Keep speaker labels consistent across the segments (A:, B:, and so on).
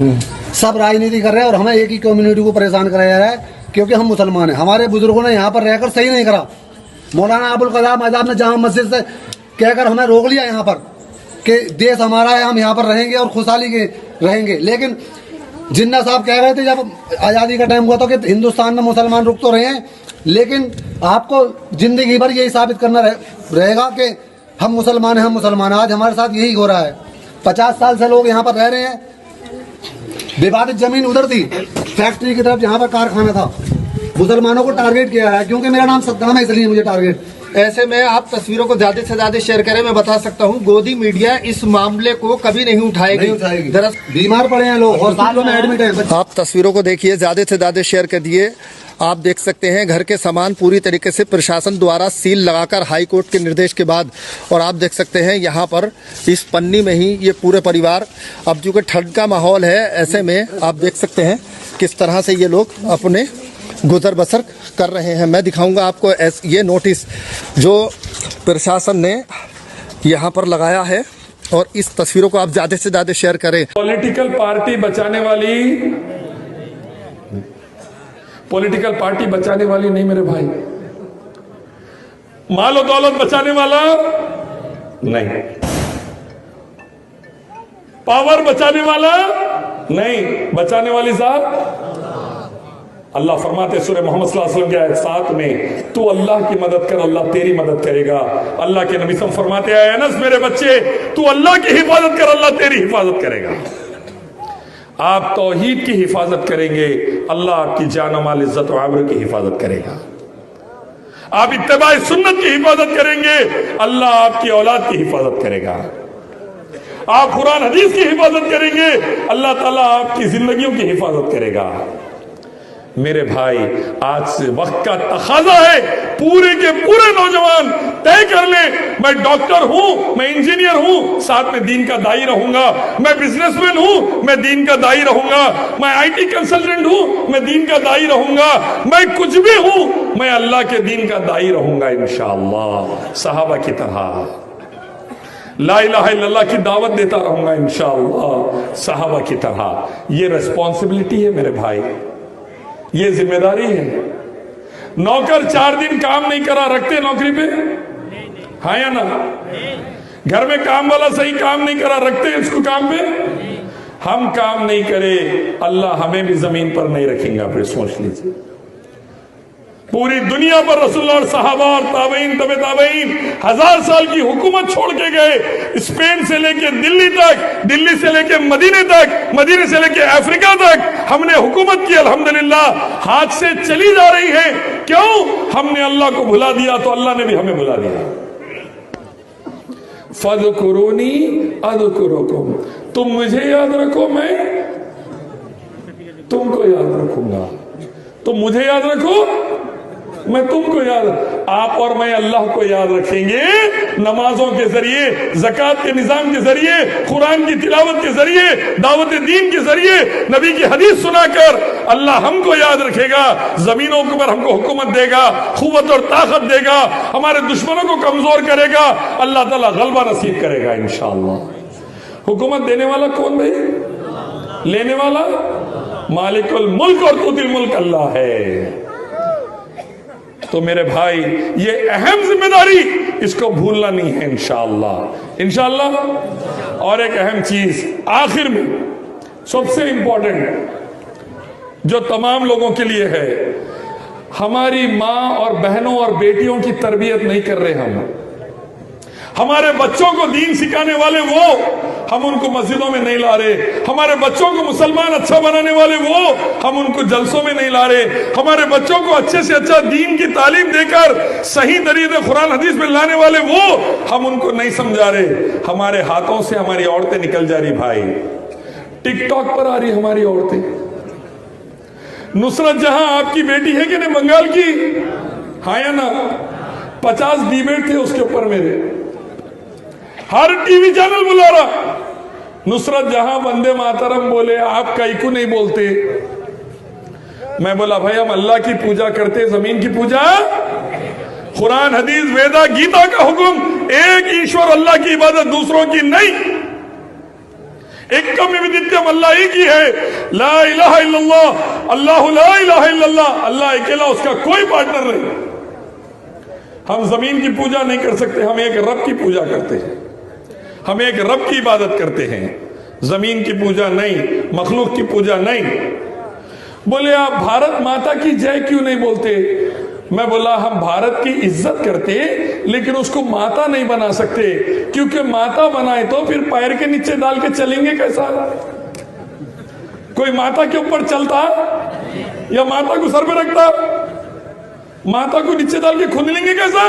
A: सब राजनीति कर रहे हैं और हमें एक ही कम्युनिटी को परेशान कराया जा रहा है क्योंकि हम मुसलमान हैं। हमारे बुजुर्गों ने यहाँ पर रहकर सही नहीं करा। मौलाना अबुल कलाम आजाद ने जामा मस्जिद से कहकर हमें रोक लिया यहाँ पर कि देश हमारा है, हम यहाँ पर रहेंगे और खुशहाली के रहेंगे। लेकिन जिन्ना साहब कह रहे थे जब आज़ादी का टाइम हुआ था कि हिंदुस्तान में मुसलमान रुक तो रहे हैं, लेकिन आपको जिंदगी भर यही साबित करना रहेगा कि हम मुसलमान हैं, हम मुसलमान। आज हमारे साथ यही हो रहा है। 50 साल से लोग यहाँ पर रह रहे हैं। विवादित जमीन उधर थी, फैक्ट्री की तरफ, यहाँ पर कारखाना था। मुसलमानों को टारगेट किया है क्योंकि मेरा नाम सद्दाम है, इसलिए मुझे टारगेट।
B: ऐसे में आप तस्वीरों को ज्यादा से ज्यादा शेयर करें। मैं बता सकता हूँ गोदी मीडिया इस मामले को कभी नहीं उठाएगी।
A: दरअसल बीमार पड़े हैं लोग, हॉस्पिटलों में एडमिट हैं।
B: आप तस्वीरों को देखिए, ज्यादा से ज्यादा शेयर कर दिए। आप देख सकते हैं घर के सामान पूरी तरीके से प्रशासन द्वारा सील लगाकर हाई कोर्ट के निर्देश के बाद, और आप देख सकते हैं यहाँ पर इस पन्नी में ही ये पूरे परिवार, अब चूंकि ठंड का माहौल है ऐसे में आप देख सकते हैं किस तरह से ये लोग अपने गुजर बसर कर रहे हैं। मैं दिखाऊंगा आपको ये नोटिस जो प्रशासन ने यहाँ पर लगाया है, और इस तस्वीरों को आप ज्यादा से ज्यादा शेयर करें।
C: पॉलिटिकल पार्टी बचाने वाली नहीं मेरे भाई, मालो दौलत बचाने वाला नहीं, पावर बचाने वाला नहीं, बचाने वाली साहब अल्लाह फरमाते सूरह मोहम्मद सल्लल्लाहु अलैहि वसल्लम के आयत 7 में, तू अल्लाह की मदद कर, अल्लाह तेरी मदद करेगा। अल्लाह के नबी सल्लल्लाहु अलैहि वसल्लम फरमाते हैं, अनस मेरे बच्चे, तू अल्लाह की हिफाजत कर, अल्लाह तेरी हिफाजत करेगा। आप तौहीद की हिफाजत करेंगे, अल्लाह आपकी जान माल इज्जत और आबरू की हिफाजत करेगा। आप इत्तिबा सुन्नत की हिफाजत करेंगे, अल्लाह आपकी औलाद की हिफाजत करेगा। आप कुरान हदीस की हिफाजत करेंगे, अल्लाह ताला आपकी जिंदगियों की हिफाजत करेगा। मेरे भाई, आज से वक्त का तकाजा है, पूरे के पूरे नौजवान तय कर ले, मैं डॉक्टर हूं, मैं इंजीनियर हूं, साथ में दीन का दाई रहूंगा, मैं बिजनेसमैन हूं, मैं दीन का दाई रहूंगा, मैं आईटी कंसल्टेंट हूं, मैं दीन का दाई रहूंगा, मैं कुछ भी हूं, मैं अल्लाह के दीन का दाई रहूंगा इंशाअल्लाह। सहाबा की तरह ला इलाहा इल्लल्लाह की दावत देता रहूंगा इंशाअल्लाह, सहाबा की तरह। ये रिस्पॉन्सिबिलिटी है मेरे भाई, ये जिम्मेदारी है। नौकर 4 दिन काम नहीं करा, रखते नौकरी पे? हाँ या ना? घर में काम वाला सही काम नहीं करा, रखते इसको काम पे? हम काम नहीं करे, अल्लाह हमें भी जमीन पर नहीं रखेंगे। आप सोच लीजिए, पूरी दुनिया पर रसूलुल्लाह और सहाबा और ताबईन तबे ताबईन 1000 साल की हुकूमत छोड़ के गए। स्पेन से लेके दिल्ली तक, दिल्ली से लेके मदीने तक, मदीने से लेके अफ्रीका तक हमने हुकूमत की, अल्हम्दुलिल्लाह। हाथ से चली जा रही है, क्यों? हमने अल्लाह को भुला दिया तो अल्लाह ने भी हमें भुला दिया। फज़कुरूनी अज़कुरुकुम, तुम मुझे याद रखो, मैं तुमको याद रखूंगा। तुम मुझे याद रखो, मैं तुमको याद। आप और मैं अल्लाह को याद रखेंगे नमाजों के जरिए, ज़कात के निजाम के जरिए, कुरान की तिलावत के जरिए, दावत दीन के जरिए, नबी की हदीस सुनाकर अल्लाह हमको याद रखेगा। जमीनों के ऊपर हमको हुकूमत देगा, कुव्वत और ताकत देगा, हमारे दुश्मनों को कमजोर करेगा, अल्लाह ताला गलबा नसीब करेगा इंशाअल्लाह। हुकूमत देने वाला कौन भाई? लेने वाला मालिकुल मुल्क और तुतिल मुल्क अल्लाह है। तो मेरे भाई, ये अहम जिम्मेदारी, इसको भूलना नहीं है इंशाअल्लाह, इंशाअल्लाह। और एक अहम चीज आखिर में, सबसे इंपॉर्टेंट जो तमाम लोगों के लिए है, हमारी माँ और बहनों और बेटियों की तरबियत नहीं कर रहे हम। हमारे बच्चों को दीन सिखाने वाले वो, हम उनको मस्जिदों में नहीं ला रहे। हमारे बच्चों को मुसलमान अच्छा बनाने वाले वो, हम उनको जलसों में नहीं ला रहे। हमारे बच्चों को अच्छे से अच्छा दीन की तालीम देकर सही तरीके कुरान हदीस में लाने वाले वो, हम उनको नहीं समझा रहे। हमारे हाथों से हमारी औरतें निकल जा रही भाई, टिकटॉक पर आ रही हमारी औरतें। नुसरत जहां आपकी बेटी है कि नहीं, बंगाल की? हाँ या ना? 50 डिबेट थे उसके ऊपर मेरे, हर टीवी चैनल बुला रहा। नुसरत जहां वंदे मातरम बोले, आप कई को नहीं बोलते। मैं बोला भाई, हम अल्लाह की पूजा करते, जमीन की पूजा। कुरान हदीस वेदा गीता का हुक्म, एक ईश्वर अल्लाह की इबादत, दूसरों की नहीं। एकम विदित्यम, अल्लाह एक ही है। ला इलाहा इल्लल्लाह, अल्लाह ला इलाहा इल्लल्लाह, अल्लाह अकेला, उसका कोई पार्टनर नहीं। हम जमीन की पूजा नहीं कर सकते, हम एक रब की पूजा करते हैं, हम एक रब की इबादत करते हैं, जमीन की पूजा नहीं, मखलूक की पूजा नहीं। बोले आप भारत माता की जय क्यों नहीं बोलते? मैं बोला हम भारत की इज्जत करते लेकिन उसको माता नहीं बना सकते, क्योंकि माता बनाए तो फिर पैर के नीचे डाल के चलेंगे कैसा? कोई माता के ऊपर चलता या माता को सर पे रखता? माता को नीचे डाल के खुद लेंगे कैसा?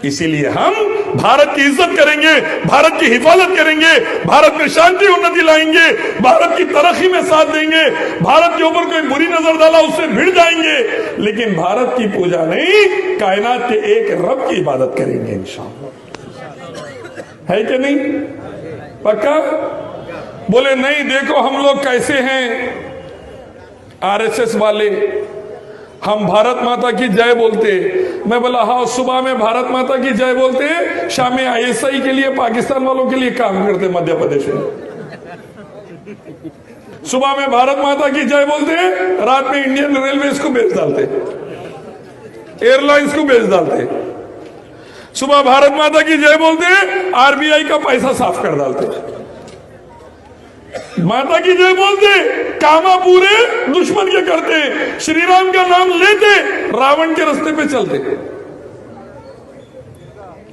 C: इसीलिए हम भारत की इज्जत करेंगे, भारत की हिफाजत करेंगे, भारत में शांति उन्नति लाएंगे, भारत की तरक्की में साथ देंगे। भारत के ऊपर कोई बुरी नजर डाला उससे भिड़ जाएंगे, लेकिन भारत की पूजा नहीं, कायनात के एक रब की इबादत करेंगे इंशाअल्लाह। है कि नहीं? पक्का? बोले नहीं, देखो हम लोग कैसे हैं आरएसएस वाले, हम भारत माता की जय बोलते। मैं बोला हाँ, सुबह में भारत माता की जय बोलते, शाम में आईएसआई के लिए, पाकिस्तान वालों के लिए काम करते मध्य प्रदेश में। सुबह में भारत माता की जय बोलते, रात में इंडियन रेलवेज को बेच डालते, एयरलाइंस को बेच डालते। सुबह भारत माता की जय बोलते, आरबीआई का पैसा साफ कर डालते। माता की जय बोलते, कामा पूरे दुश्मन के करते, श्री राम का नाम लेते, रावण के रास्ते पे चलते।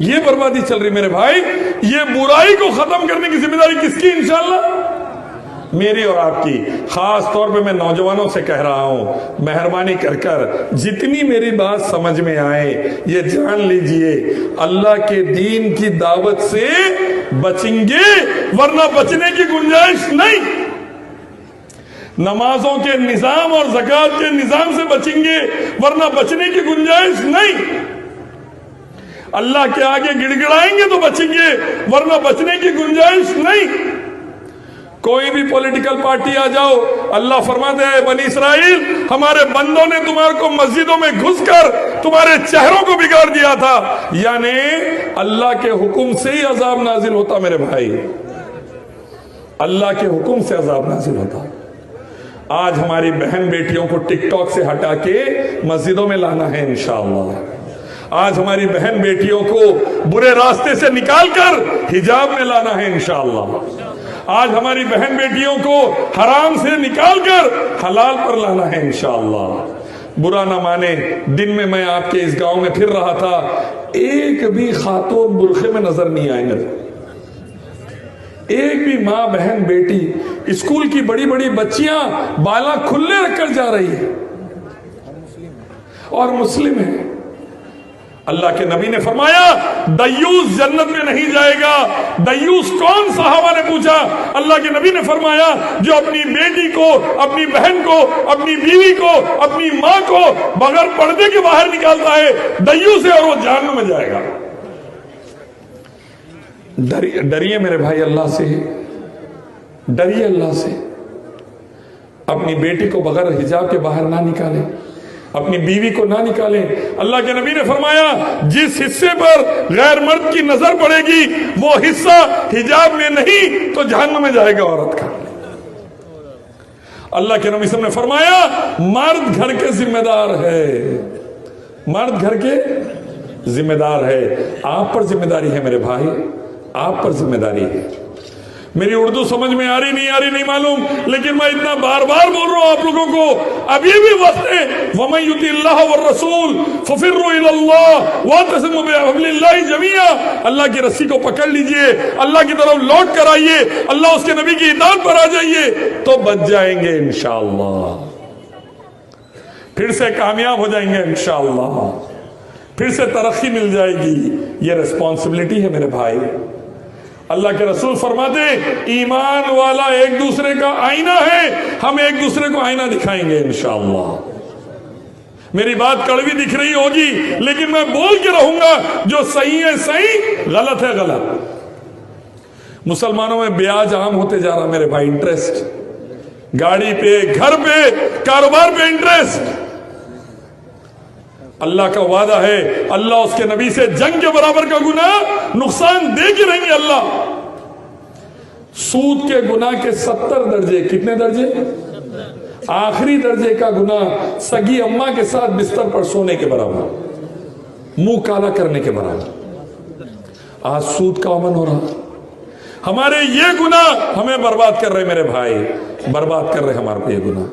C: ये बर्बादी चल रही मेरे भाई। ये बुराई को खत्म करने की जिम्मेदारी किसकी? इंशाअल्लाह मेरी और आपकी। खास तौर पे मैं नौजवानों से कह रहा हूं, मेहरबानी कर जितनी मेरी बात समझ में आए ये जान लीजिए, अल्लाह के दीन की दावत से बचेंगे, वरना बचने की गुंजाइश नहीं। नमाजों के निजाम और ज़कात के निजाम से बचेंगे, वरना बचने की गुंजाइश नहीं। अल्लाह के आगे गिड़गिड़ाएंगे तो बचेंगे, वरना बचने की गुंजाइश नहीं। कोई भी पॉलिटिकल पार्टी आ जाओ, अल्लाह फरमाते हैं बनी इस्राइल, हमारे बंदों ने तुम्हारे को मस्जिदों में घुसकर तुम्हारे चेहरों को बिगाड़ दिया था। यानी अल्लाह के हुक्म से ही अजाब नाजिल होता मेरे भाई, अल्लाह के हुक्म से अजाब नाजिल होता। आज हमारी बहन बेटियों को टिकटॉक से हटा के मस्जिदों में लाना है इंशाअल्लाह। आज हमारी बहन बेटियों को बुरे रास्ते से निकालकर हिजाब में लाना है इंशाअल्लाह। आज हमारी बहन बेटियों को हराम से निकालकर हलाल पर लाना है इंशाअल्लाह। बुरा ना माने, दिन में मैं आपके इस गांव में फिर रहा था, एक भी खातून बुरखे में नजर नहीं आए मेरे। एक भी माँ बहन बेटी, स्कूल की बड़ी बड़ी बच्चियां बाला खुले रखकर जा रही है और मुस्लिम है। अल्लाह के नबी ने फरमाया दयूस जन्नत में नहीं जाएगा। दयूस कौन? साहबा ने पूछा। अल्लाह के नबी ने फरमाया जो अपनी बेटी को, अपनी बहन को, अपनी बीवी को, अपनी माँ को बगैर पर्दे के बाहर निकालता है, दयूस है और वो जहन्नम में जाएगा। डरिए मेरे भाई अल्लाह से, डरिए अल्लाह से। अपनी बेटी को बगैर हिजाब के बाहर ना निकालें, अपनी बीवी को ना निकालें। अल्लाह के नबी ने फरमाया जिस हिस्से पर गैर मर्द की नजर पड़ेगी वो हिस्सा हिजाब में नहीं तो जहन्नम में जाएगा औरत का। अल्लाह के नबी ने फरमाया मर्द घर के जिम्मेदार है, मर्द घर के जिम्मेदार है। आप पर जिम्मेदारी है मेरे भाई, आप पर जिम्मेदारी है। मेरी उर्दू समझ में आ रही नहीं मालूम, लेकिन मैं इतना बार बार बोल रहा हूं आप लोगों को, अभी भी वक्त है। वमन युतिल्लाह व रसूल फफिर्रु इलल्लाह वातसिमु बिहब्लिल्लाहि जमीआ। अल्लाह की रस्सी को पकड़ लीजिए, अल्लाह की तरफ लौट कर आइए, अल्लाह उसके नबी की इताअत पर आ जाइए तो बच जाएंगे इंशाअल्लाह, फिर से कामयाब हो जाएंगे इंशाअल्लाह, फिर से तरक्की मिल जाएगी। ये रिस्पॉन्सिबिलिटी है मेरे भाई। अल्लाह के रसूल फरमाते ईमान वाला एक दूसरे का आईना है, हम एक दूसरे को आईना दिखाएंगे इंशाअल्लाह। मेरी बात कड़वी दिख रही होगी लेकिन मैं बोल के रहूंगा, जो सही है सही, गलत है गलत। मुसलमानों में ब्याज आम होते जा रहा मेरे भाई, इंटरेस्ट, गाड़ी पे, घर पे, कारोबार पे इंटरेस्ट। अल्लाह का वादा है, अल्लाह उसके नबी से जंग के बराबर का गुनाह नुकसान दे के रहेंगे अल्लाह। सूद के गुनाह के 70 दर्जे, कितने दर्जे? आखिरी दर्जे का गुनाह सगी अम्मा के साथ बिस्तर पर सोने के बराबर, मुंह काला करने के बराबर। आज सूद का अमन हो रहा। हमारे ये गुनाह हमें बर्बाद कर रहे मेरे भाई, बर्बाद कर रहे हमारे को ये गुनाह।